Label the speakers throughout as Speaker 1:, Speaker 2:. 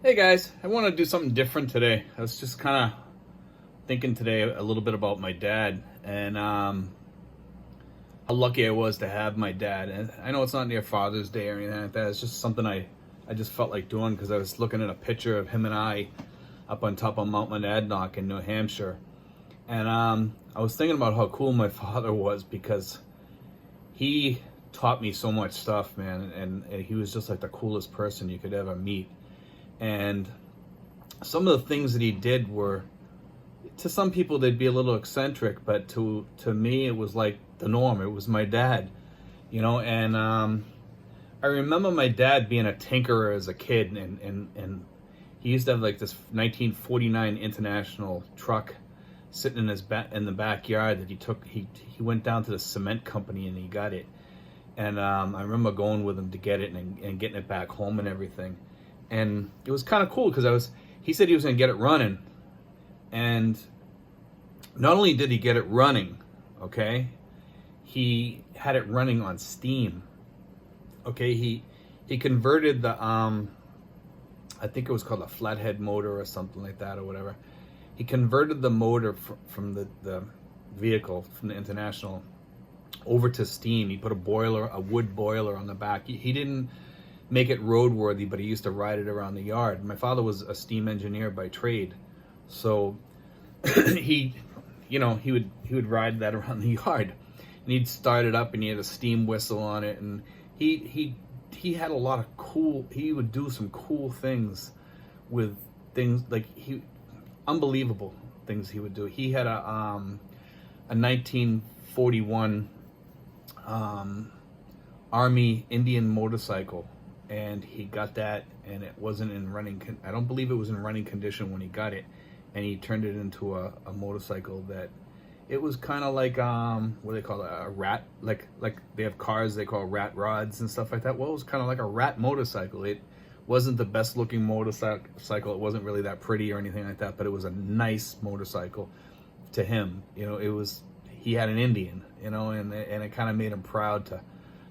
Speaker 1: Hey guys, I want to do something different today. I was just kind of thinking today a little bit about my dad and how lucky I was to have my dad. And I know it's not near Father's Day or anything like that. It's just something I just felt like doing because I was looking at a picture of him and I up on top of Mount Monadnock in New Hampshire. And I was thinking about how cool my father was because he taught me so much stuff, man. And he was just like the coolest person you could ever meet. And some of the things that he did were, to some people they'd be a little eccentric, but to me it was like the norm. It was my dad, and I remember my dad being a tinkerer as a kid, and he used to have like this 1949 International truck sitting in in the backyard that he went down to the cement company and he got it. And I remember going with him to get it and getting it back home and everything. And it was kind of cool because he said he was going to get it running. And not only did he get it running, okay, he had it running on steam. Okay, he converted the, I think it was called a flathead motor or something like that or whatever. He converted the motor from the vehicle, from the International, over to steam. He put a wood boiler on the back. He didn't make it roadworthy, but he used to ride it around the yard. My father was a steam engineer by trade, so he would ride that around the yard, and he'd start it up, and he had a steam whistle on it, and he had a lot of cool. He would do some cool things with things like unbelievable things he would do. He had a 1941 Army Indian motorcycle, and he got that, and it wasn't in running. I don't believe it was in running condition when he got it, and he turned it into a motorcycle that it was kind of like what do they call it, a rat, like they have cars they call rat rods and stuff like that. Well, it was kind of like a rat motorcycle. It wasn't the best looking motorcycle. It wasn't really that pretty or anything like that, but it was a nice motorcycle to him. He had an Indian, and it kind of made him proud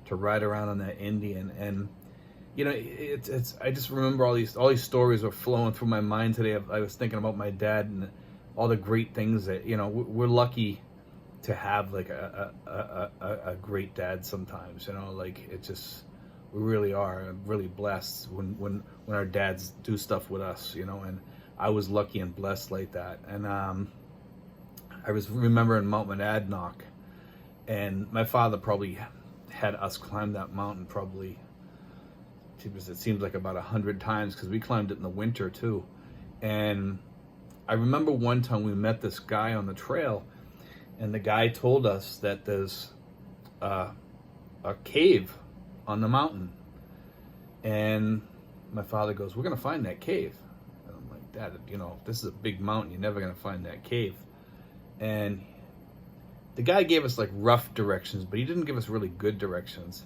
Speaker 1: to ride around on that Indian. And it's I just remember all these stories were flowing through my mind today. I was thinking about my dad and all the great things that we're lucky to have, like a great dad sometimes. Like it just, we really are. I'm really blessed when our dads do stuff with us. And I was lucky and blessed like that. And I was remembering Mount Monadnock, and my father probably had us climb that mountain probably, it seems like about 100 times, because we climbed it in the winter too. And I remember one time we met this guy on the trail, and the guy told us that there's a cave on the mountain. And my father goes, "We're gonna find that cave." And I'm like, "Dad, this is a big mountain, you're never gonna find that cave." And the guy gave us like rough directions, but he didn't give us really good directions.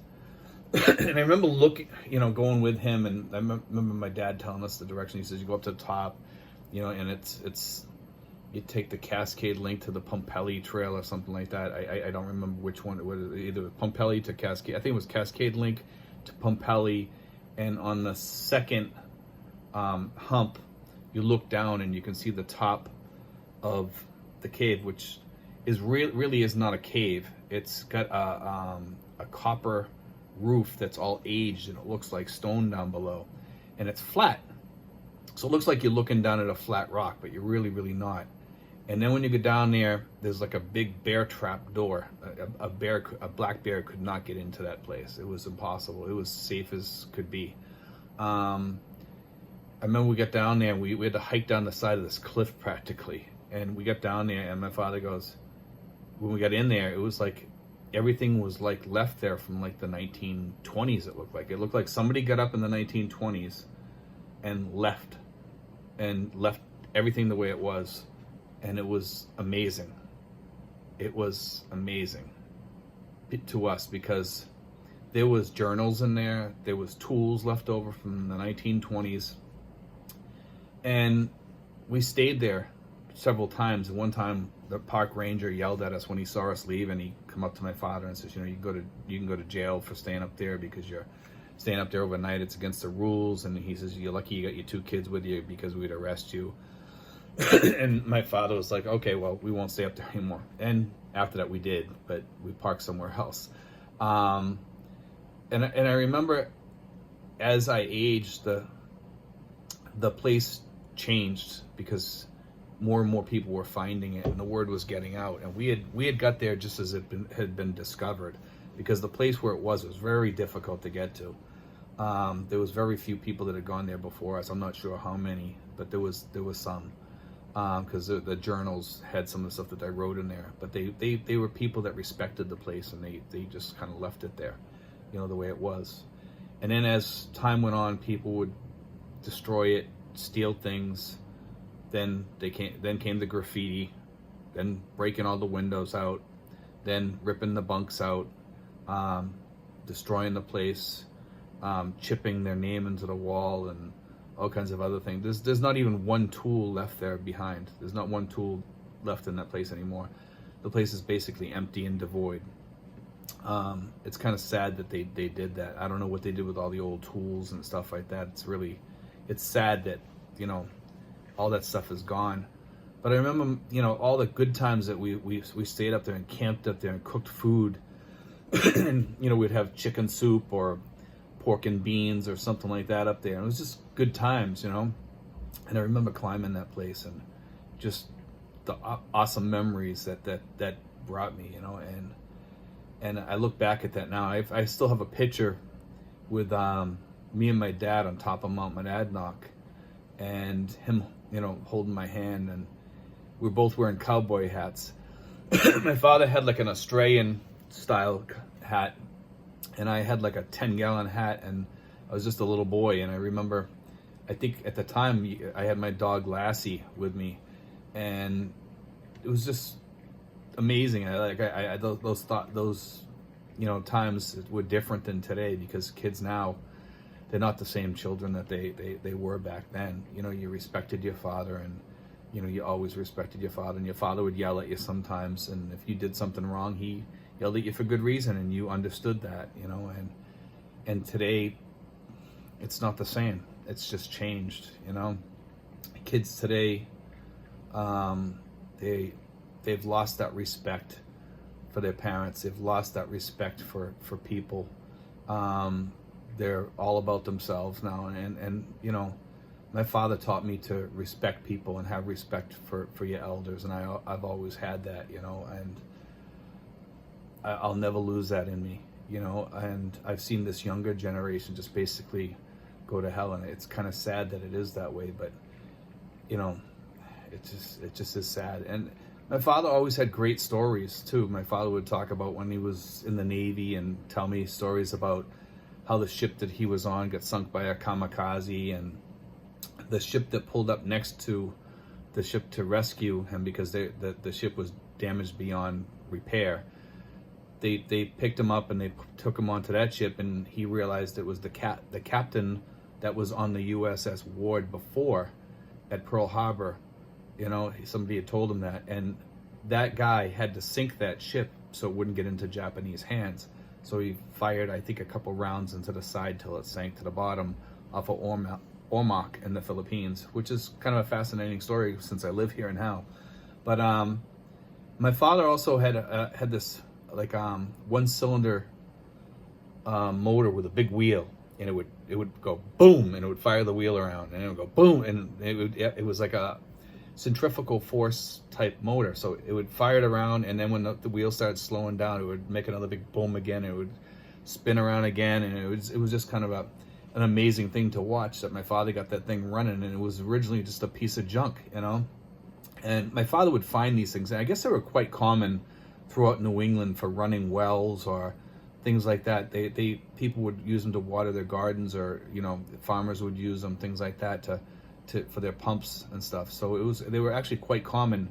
Speaker 1: And I remember going with him, and I remember my dad telling us the direction. He says, "You go up to the top, and it's you take the Cascade Link to the Pumpelly Trail or something like that." I don't remember which one it was, either Pumpelly to Cascade. I think it was Cascade Link to Pumpelly, and on the second hump, you look down and you can see the top of the cave, which is really is not a cave. It's got a copper roof that's all aged, and it looks like stone down below, and it's flat, so it looks like you're looking down at a flat rock, but you're really not. And then when you go down there's like a big bear trap door. A black bear could not get into that place. It was impossible. It was safe as could be. I remember we got down there, and we had to hike down the side of this cliff practically, and we got down there, and my father goes, when we got in there, it was like everything was like left there from like the 1920s. It looked like somebody got up in the 1920s and left everything the way it was. And it was amazing. It was amazing to us because there was journals in there, there was tools left over from the 1920s, and we stayed there several times. One time the park ranger yelled at us when he saw us leave, and he come up to my father and says, "You can go to jail for staying up there because you're staying up there overnight, it's against the rules. And he says, you're lucky you got your 2 kids with you because we'd arrest you. And my father was like, okay, well, we won't stay up there anymore. And after that we did, but we parked somewhere else. And I remember as I aged, the place changed because more and more people were finding it, and the word was getting out. And we had got there just as it had been discovered, because the place where it was very difficult to get to. There was very few people that had gone there before us. I'm not sure how many, but there was some, because the journals had some of the stuff that I wrote in there. But they were people that respected the place, and they just kind of left it there, the way it was. And then as time went on, people would destroy it, steal things. Then came the graffiti, then breaking all the windows out, then ripping the bunks out, destroying the place, chipping their name into the wall, and all kinds of other things. There's not even one tool left there behind. There's not one tool left in that place anymore. The place is basically empty and devoid. It's kind of sad that they did that. I don't know what they did with all the old tools and stuff like that. It's sad that, all that stuff is gone. But I remember, all the good times that we stayed up there and camped up there and cooked food. And, we'd have chicken soup or pork and beans or something like that up there. And it was just good times, And I remember climbing that place and just the awesome memories that brought me, And I look back at that now. I still have a picture with me and my dad on top of Mount Monadnock, and him, holding my hand, and we're both wearing cowboy hats. My father had like an Australian style hat, and I had like a 10-gallon hat, and I was just a little boy. And I remember, I think at the time I had my dog Lassie with me, and it was just amazing. Those times were different than today, because kids now, they're not the same children that they were back then. You respected your father, and you always respected your father, and your father would yell at you sometimes, and if you did something wrong, he yelled at you for good reason, and you understood that. And today it's not the same. It's just changed. Kids today, they've lost that respect for their parents. They've lost that respect for people. They're all about themselves now, and my father taught me to respect people and have respect for your elders, and I've always had that, and I'll never lose that in me, and I've seen this younger generation just basically go to hell, and it's kind of sad that it is that way, but it just is sad. And my father always had great stories too. My father would talk about when he was in the Navy and tell me stories about how the ship that he was on got sunk by a kamikaze, and the ship that pulled up next to the ship to rescue him, because the ship was damaged beyond repair. They picked him up and they took him onto that ship, and he realized it was the captain that was on the USS Ward before at Pearl Harbor. Somebody had told him that, and that guy had to sink that ship so it wouldn't get into Japanese hands. So he fired, I think, a couple rounds into the side till it sank to the bottom off of Ormoc in the Philippines, which is kind of a fascinating story since I live here now. But my father also had this like one-cylinder motor with a big wheel, and it would go boom, and it would fire the wheel around, and it would go boom, and it was like a centrifugal force type motor, so it would fire it around, and then when the wheel started slowing down, it would make another big boom again. It would spin around again, and it was just kind of an amazing thing to watch, that my father got that thing running, and it was originally just a piece of junk, And my father would find these things, and I guess they were quite common throughout New England for running wells or things like that. People would use them to water their gardens, or farmers would use them, things like that, for their pumps and stuff. So they were actually quite common,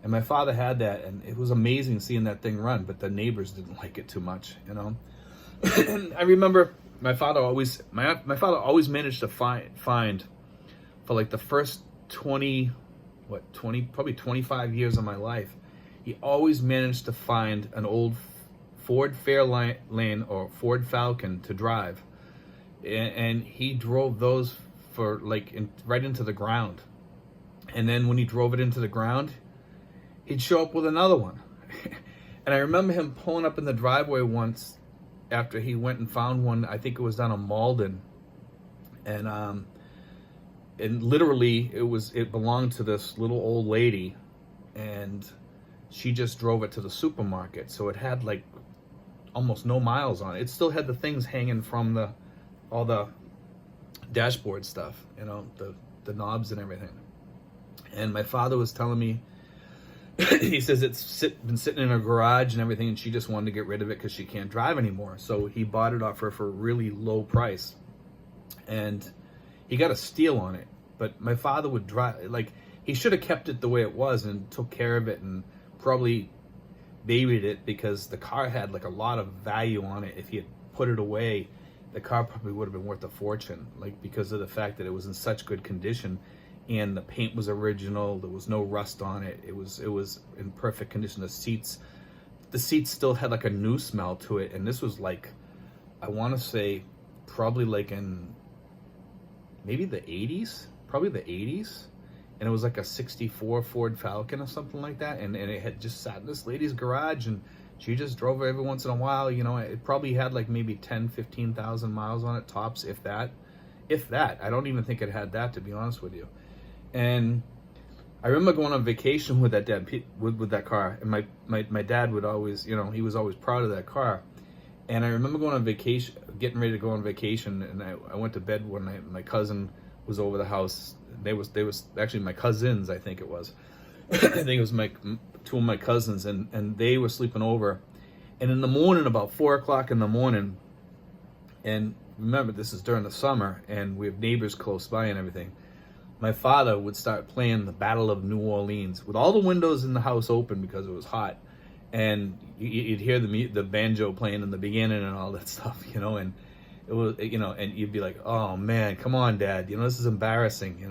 Speaker 1: and my father had that, and it was amazing seeing that thing run, but the neighbors didn't like it too much. And I remember my father always managed to find for like the first 20 probably 25 years of my life, he always managed to find an old Ford Fairlane or Ford Falcon to drive. and he drove those for like right into the ground. And then when he drove it into the ground, he'd show up with another one. And I remember him pulling up in the driveway once after he went and found one. I think it was down in Malden, and literally it belonged to this little old lady, and she just drove it to the supermarket. So it had like almost no miles on it. It still had the things hanging from all the dashboard stuff, the knobs and everything. And my father was telling me, he says it's been sitting in her garage and everything, and she just wanted to get rid of it because she can't drive anymore. So he bought it off her for a really low price, and he got a steal on it. But my father would drive, like, he should have kept it the way it was and took care of it and probably babied it, because the car had like a lot of value on it. If he had put it away, the car probably would have been worth a fortune, like, because of the fact that it was in such good condition. And the paint was original. There was no rust on it. It was in perfect condition. The seats still had like a new smell to it. And this was like, I want to say, probably like in maybe the 80s, And it was like a 64 Ford Falcon or something like that. And it had just sat in this lady's garage, and she just drove it every once in a while. It probably had like maybe 10, 15,000 miles on it, tops, if that. I don't even think it had that, to be honest with you. And I remember going on vacation with that with that car, and my dad would always, he was always proud of that car. And I remember going on vacation, getting ready to go on vacation, and I went to bed one night. My cousin was over the house. They was actually my cousins, I think it was. I think it was two of my cousins, and they were sleeping over. And in the morning, about 4:00 in the morning, and remember, this is during the summer, and we have neighbors close by and everything. My father would start playing the Battle of New Orleans with all the windows in the house open because it was hot, and you'd hear the banjo playing in the beginning and all that stuff, and it was, and you'd be like, oh man, come on, Dad, this is embarrassing,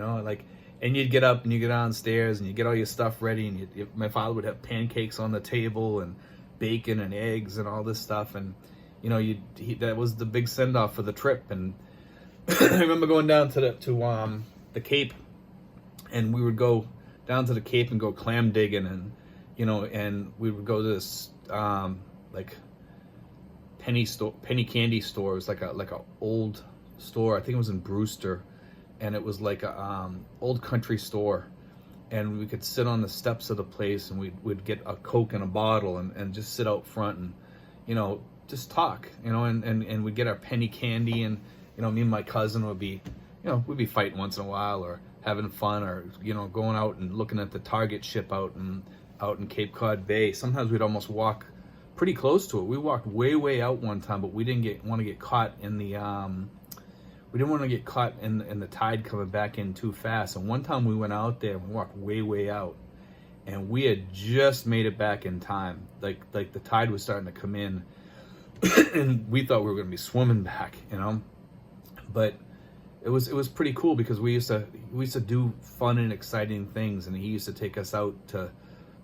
Speaker 1: and you'd get up and you get downstairs and you get all your stuff ready, and my father would have pancakes on the table and bacon and eggs and all this stuff, and that was the big send off for the trip. And I remember going down to the Cape, and we would go down to the Cape and go clam digging, and and we would go to this like penny candy store. It was like a old store. I think it was in Brewster, and it was like a old country store, and we could sit on the steps of the place, and we'd get a Coke in a bottle and just sit out front and just talk, and we'd get our penny candy, and me and my cousin would be we'd be fighting once in a while, or having fun, or going out and looking at the Target ship out in Cape Cod Bay. Sometimes we'd almost walk pretty close to it. We walked way out one time, but we didn't want to get caught in the in the tide coming back in too fast. And one time we went out there and we walked way out, and we had just made it back in time. Like the tide was starting to come in, and we thought we were going to be swimming back, but it was pretty cool, because we used to do fun and exciting things, and he used to take us out to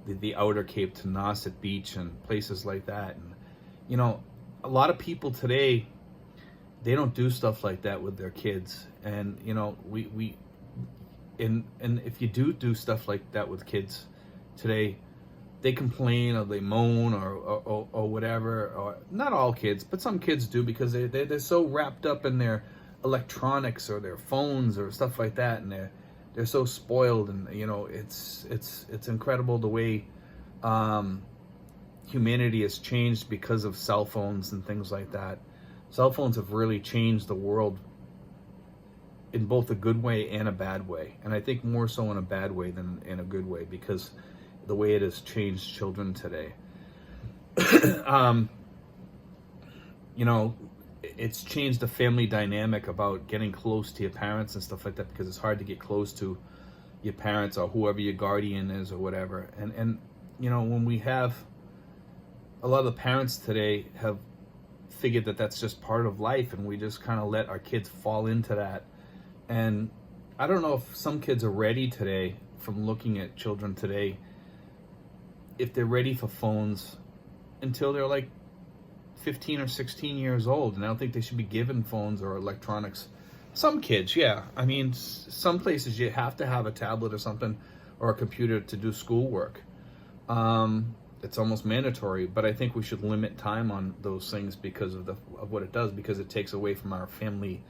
Speaker 1: the outer Cape, to Nauset Beach and places like that. And a lot of people today, they don't do stuff like that with their kids. And we if you do stuff like that with kids today, they complain or they moan or whatever. Or not all kids, but some kids do, because they're so wrapped up in their electronics or their phones or stuff like that, and they're so spoiled. And it's incredible the way humanity has changed because of cell phones and things like that. Cell phones have really changed the world in both a good way and a bad way, and I think more so in a bad way than in a good way, because the way it has changed children today. It's changed the family dynamic about getting close to your parents and stuff like that, because it's hard to get close to your parents or whoever your guardian is or whatever. And when we have a lot of the parents today have figured that that's just part of life, and we just kind of let our kids fall into that. And I don't know if some kids are ready today, from looking at children today, if they're ready for phones until they're like 15 or 16 years old, and I don't think they should be given phones or electronics. Some kids, yeah. I mean, some places you have to have a tablet or something or a computer to do schoolwork. It's almost mandatory, but I think we should limit time on those things because of what it does, because it takes away from our family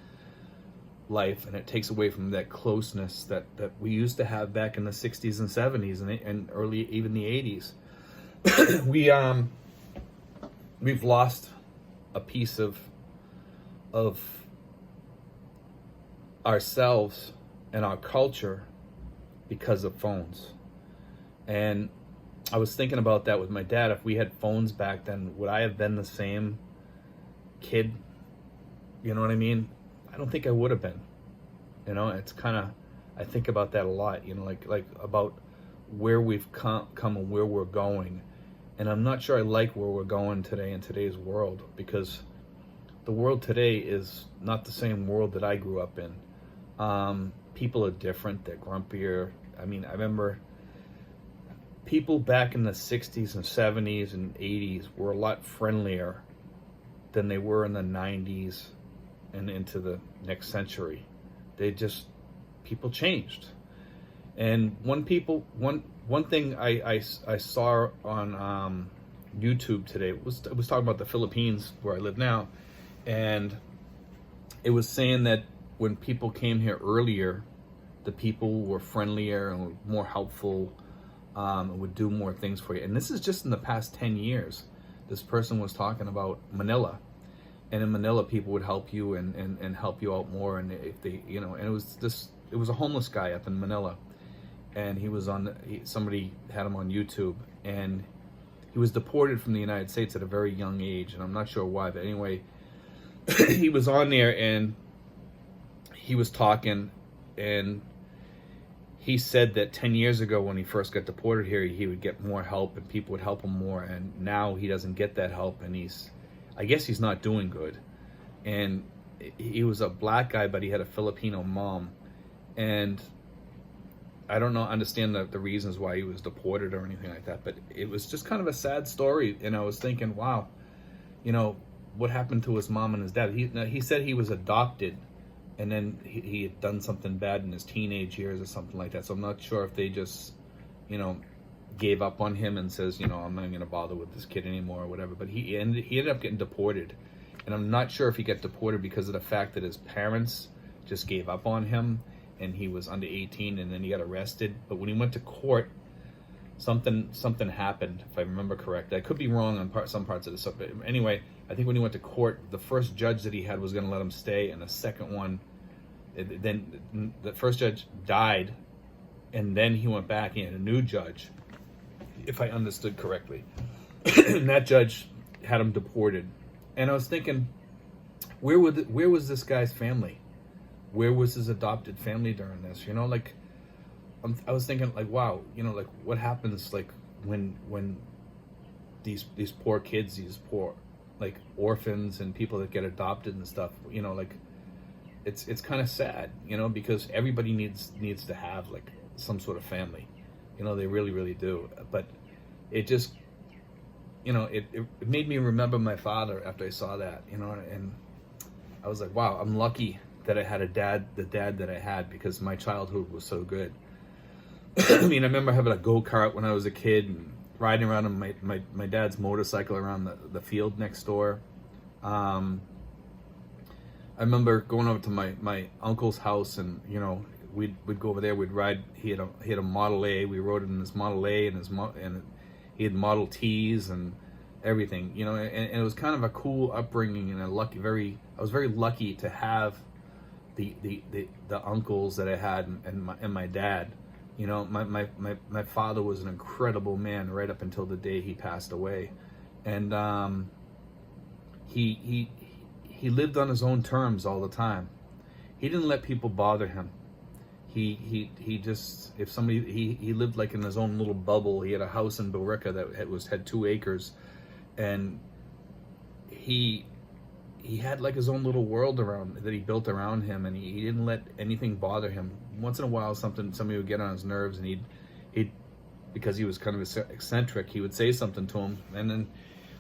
Speaker 1: life, and it takes away from that closeness that we used to have back in the 60s and 70s and early, even the 80s. We've lost a piece of ourselves and our culture because of phones. And I was thinking about that with my dad. If we had phones back then, would I have been the same kid? You know what I mean? I don't think I would have been. You know, it's kind of, I think about that a lot, you know, like about where we've come and where we're going. And I'm not sure I like where we're going today in today's world, because the world today is not the same world that I grew up in. People are different, they're grumpier. I mean, I remember people back in the 60s and 70s and 80s were a lot friendlier than they were in the 90s and into the next century. People changed. And one thing I saw on YouTube today was talking about the Philippines, where I live now, and it was saying that when people came here earlier, the people were friendlier and were more helpful, and would do more things for you. And this is just in the past 10 years. This person was talking about Manila. And in Manila, people would help you and help you out more. And if they, you know, and it was a homeless guy up in Manila. And he was somebody had him on YouTube. And he was deported from the United States at a very young age. And I'm not sure why, but anyway, he was on there and he was talking, and he said that 10 years ago when he first got deported here, he would get more help and people would help him more. And now he doesn't get that help, and I guess he's not doing good. And he was a black guy, but he had a Filipino mom. And I don't understand the reasons why he was deported or anything like that, but it was just kind of a sad story. And I was thinking, wow, you know, what happened to his mom and his dad? He said he was adopted, and then he had done something bad in his teenage years or something like that. So I'm not sure if they just, you know, gave up on him and says, you know, I'm not going to bother with this kid anymore or whatever. But he ended up getting deported. And I'm not sure if he got deported because of the fact that his parents just gave up on him and he was under 18 and then he got arrested. But when he went to court, something happened, if I remember correctly. I could be wrong on some parts of this stuff. But anyway, I think when he went to court, the first judge that he had was going to let him stay, and the second one, then the first judge died, and then he went back and had a new judge, if I understood correctly. And that judge had him deported. And I was thinking, where was this guy's family? Where was his adopted family during this? You know, like, I was thinking, like, wow, you know, like, what happens, like, when these poor kids, these poor, like, orphans and people that get adopted and stuff, you know, like, it's kind of sad, you know, because everybody needs to have, like, some sort of family, you know, they really, really do. But it just, you know, it made me remember my father after I saw that, you know, and I was like, wow, I'm lucky that I had the dad that I had, because my childhood was so good. I mean, I remember having a go-kart when I was a kid and riding around on my dad's motorcycle around the field next door. I remember going over to my uncle's house, and, you know, we'd go over there, we'd ride. He had a Model A. We rode in his Model A and he had Model Ts and everything, you know, and it was kind of a cool upbringing, and I was very lucky to have the uncles that I had and my dad. You know, my father was an incredible man right up until the day he passed away. And he lived on his own terms all the time. He didn't let people bother him. He just, if somebody, he lived like in his own little bubble. He had a house in Billerica that had 2 acres, and he had like his own little world that he built around him, and he didn't let anything bother him. Once in a while, somebody would get on his nerves, and he'd because he was kind of eccentric, he would say something to him, and then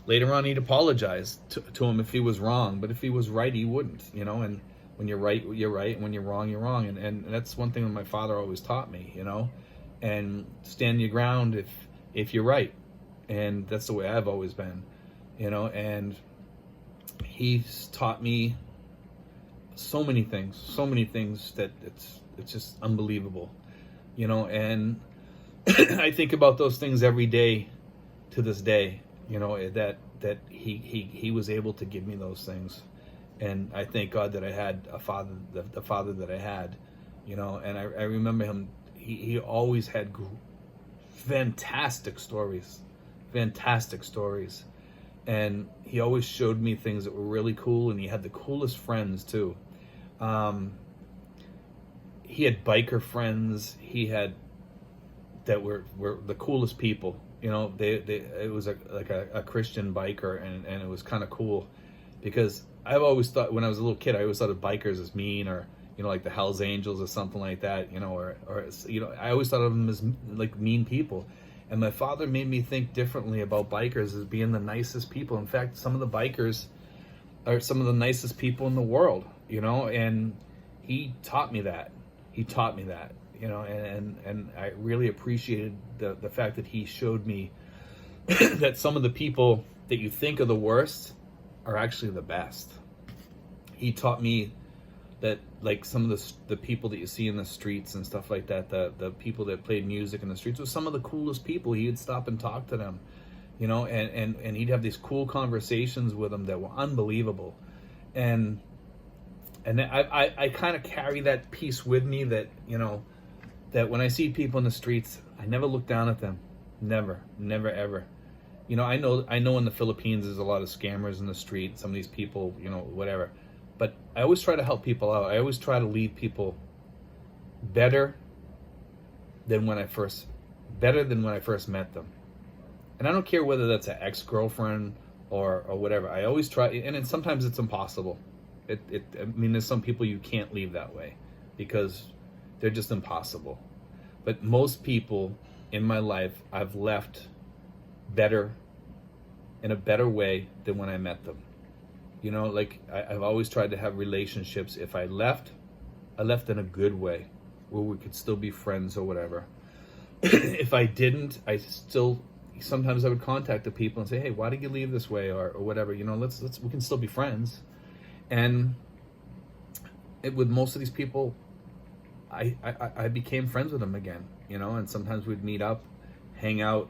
Speaker 1: later on, he'd apologize to him if he was wrong, but if he was right, he wouldn't, you know. And when you're right, you're right, and when you're wrong, you're wrong. And that's one thing that my father always taught me, you know. And stand your ground if you're right, and that's the way I've always been, you know. And he's taught me so many things that it's just unbelievable, you know. And I think about those things every day to this day, you know, that he was able to give me those things. And I thank God that I had a father, the father that I had, you know. And I remember him, he always had fantastic stories, and he always showed me things that were really cool, and he had the coolest friends too. He had biker friends, he had that were the coolest people, you know. It was like a Christian biker, and it was kind of cool, because I've always thought, when I was a little kid, I always thought of bikers as mean, or, you know, like the Hells Angels or something like that, you know, or you know, I always thought of them as like mean people. And my father made me think differently about bikers as being the nicest people. In fact, some of the bikers are some of the nicest people in the world, you know. And he taught me that. You know, and I really appreciated the fact that he showed me that some of the people that you think are the worst are actually the best. He taught me that, like, some of the people that you see in the streets and stuff like that, the people that played music in the streets, were some of the coolest people. He'd stop and talk to them, you know, and he'd have these cool conversations with them that were unbelievable. And I kind of carry that piece with me, that, you know, that when I see people in the streets, I never look down at them. Never ever. You know, I know in the Philippines there's a lot of scammers in the street, some of these people, you know, whatever. But I always try to help people out. I always try to leave people better than when I first met them. And I don't care whether that's an ex-girlfriend or whatever. I always try, and sometimes it's impossible. I mean, there's some people you can't leave that way because they're just impossible. But most people in my life, I've left better, in a better way than when I met them. You know, like, I've always tried to have relationships. If I left in a good way, where we could still be friends or whatever. If I didn't, sometimes I would contact the people and say, hey, why did you leave this way, or whatever, you know, we can still be friends. And with most of these people, I became friends with them again, you know. And sometimes we'd meet up, hang out.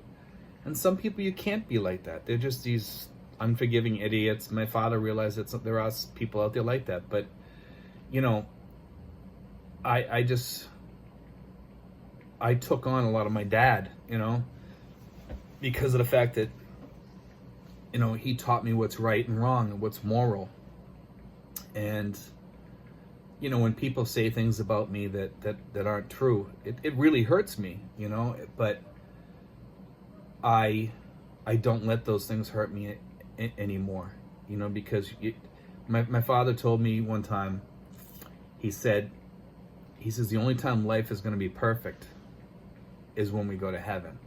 Speaker 1: And some people you can't be like that. They're just these unforgiving idiots. My father realized that there are people out there like that. But, you know, I took on a lot of my dad, you know, because of the fact that, you know, he taught me what's right and wrong and what's moral. And, you know, when people say things about me that aren't true, it really hurts me, you know. But I don't let those things hurt me anymore, you know, because my father told me one time, he says the only time life is going to be perfect is when we go to heaven.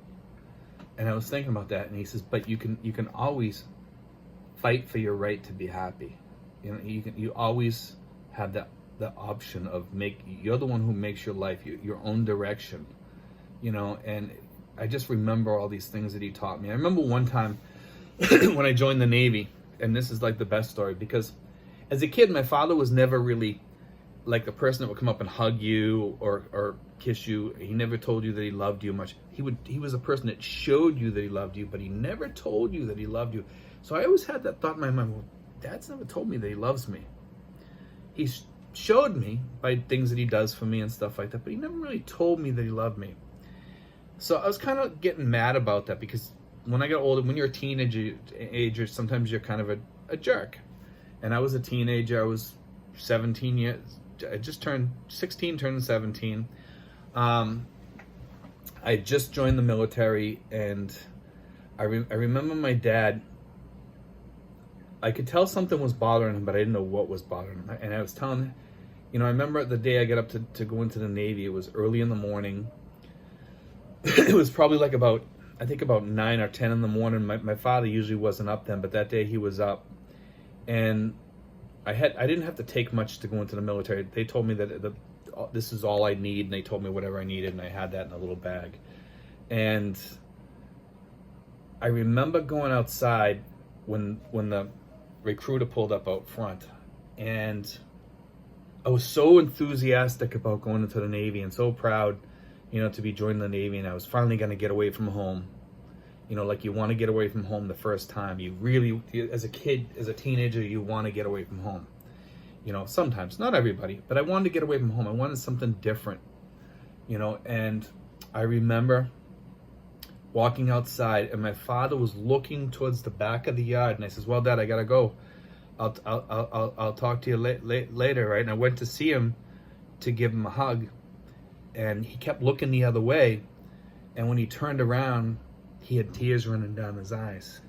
Speaker 1: And I was thinking about that, and he says, but you can always fight for your right to be happy. You know, you always have the option of you're the one who makes your life your own direction, you know. And I just remember all these things that he taught me. I remember one time when I joined the Navy, and this is like the best story, because as a kid, my father was never really like a person that would come up and hug you or kiss you. He never told you that he loved you much. He was a person that showed you that he loved you, but he never told you that he loved you. So I always had that thought in my mind, well, Dad's never told me that he loves me. He showed me by things that he does for me and stuff like that, but he never really told me that he loved me. So I was kind of getting mad about that, because when I got older, when you're a teenager, sometimes you're kind of a jerk. And I was a teenager. I was 17 years. I just turned 16, turned 17. I just joined the military, and I remember my dad. I could tell something was bothering him, but I didn't know what was bothering him. And I was telling him, you know, I remember the day I got up to go into the Navy. It was early in the morning. It was probably like about I think about 9 or 10 in the morning. My father usually wasn't up then, but that day he was up. And I didn't have to take much to go into the military. They told me that this is all I need, and they told me whatever I needed, and I had that in a little bag. And I remember going outside when the recruiter pulled up out front, and I was so enthusiastic about going into the Navy and so proud, to be joining the Navy, and I was finally going to get away from home. Like you want to get away from home the first time. You really, as a kid, as a teenager, you want to get away from home. Sometimes, not everybody, but I wanted to get away from home. I wanted something different, and I remember walking outside, and my father was looking towards the back of the yard, and I says, "Well, Dad, I gotta go. I'll talk to you later, right?" And I went to see him to give him a hug, and he kept looking the other way, and when he turned around, he had tears running down his eyes.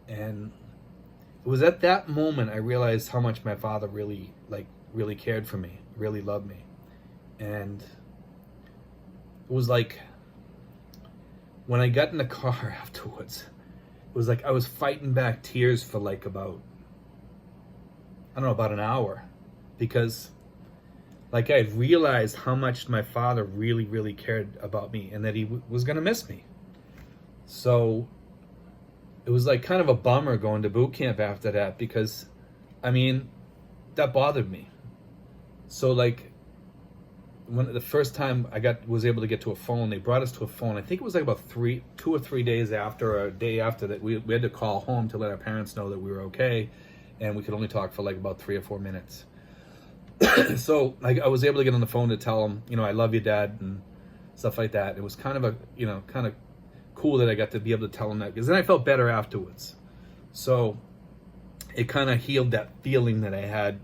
Speaker 1: And it was at that moment I realized how much my father really cared for me, really loved me. And it was like when I got in the car afterwards, it was like I was fighting back tears for about an hour, because I realized how much my father really, really cared about me, and that he was going to miss me. So it was kind of a bummer going to boot camp after that, because that bothered me. So when the first time I was able to get to a phone, they brought us to a phone. I think it was about 2 or 3 days after, or a day after that, we had to call home to let our parents know that we were okay, and we could only talk for about 3 or 4 minutes. So I was able to get on the phone to tell them, I love you, Dad, and stuff like that. It was kind of kind of cool that I got to be able to tell them that, because then I felt better afterwards. So it kind of healed that feeling that I had,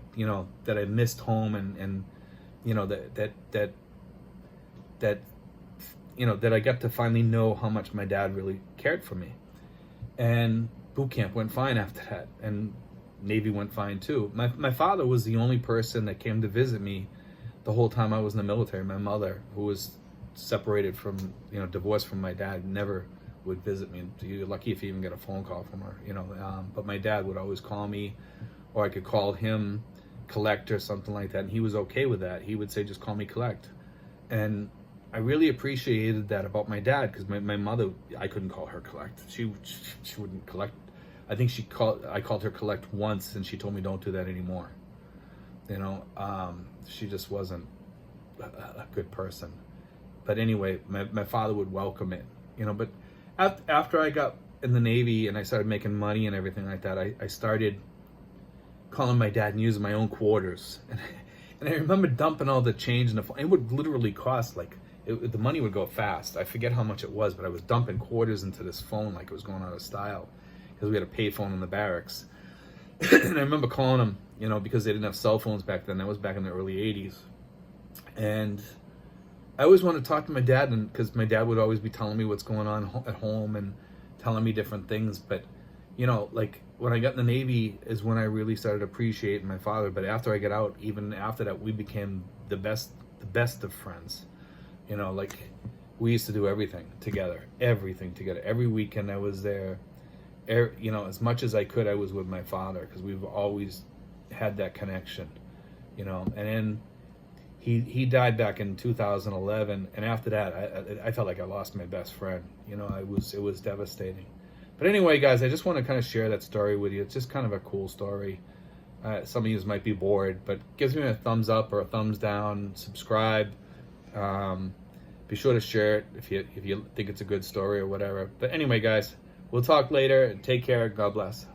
Speaker 1: that I missed home, and that I got to finally know how much my dad really cared for me. And boot camp went fine after that, and Navy went fine too. My father was the only person that came to visit me the whole time I was in the military. My mother, who was separated from, divorced from my dad, never would visit me. You're lucky if you even get a phone call from her, but my dad would always call me, or I could call him Collect or something like that, and he was okay with that. He would say, just call me Collect. And I really appreciated that about my dad, because my mother, I couldn't call her Collect. She wouldn't collect. I think I called her Collect once, and she told me don't do that anymore. She just wasn't a good person. But anyway, my father would welcome it, but after I got in the Navy and I started making money and everything like that, I started calling my dad and using my own quarters. And I remember dumping all the change in the phone. It would literally cost the money would go fast. I forget how much it was, but I was dumping quarters into this phone like it was going out of style, because we had a pay phone in the barracks. And I remember calling them, because they didn't have cell phones back then. That was back in the early 80s. And I always wanted to talk to my dad, and because my dad would always be telling me what's going on at home and telling me different things. But when I got in the Navy is when I really started appreciating my father. But after I got out, even after that, we became the best of friends. We used to do everything together. Every weekend I was there. As much as I could, I was with my father, because we've always had that connection. And then he died back in 2011, and after that, I felt like I lost my best friend. It was devastating. But anyway, guys, I just want to kind of share that story with you. It's just kind of a cool story. Some of you might be bored, but gives me a thumbs up or a thumbs down. Subscribe. Be sure to share it if you think it's a good story or whatever. But anyway, guys, we'll talk later. Take care. God bless.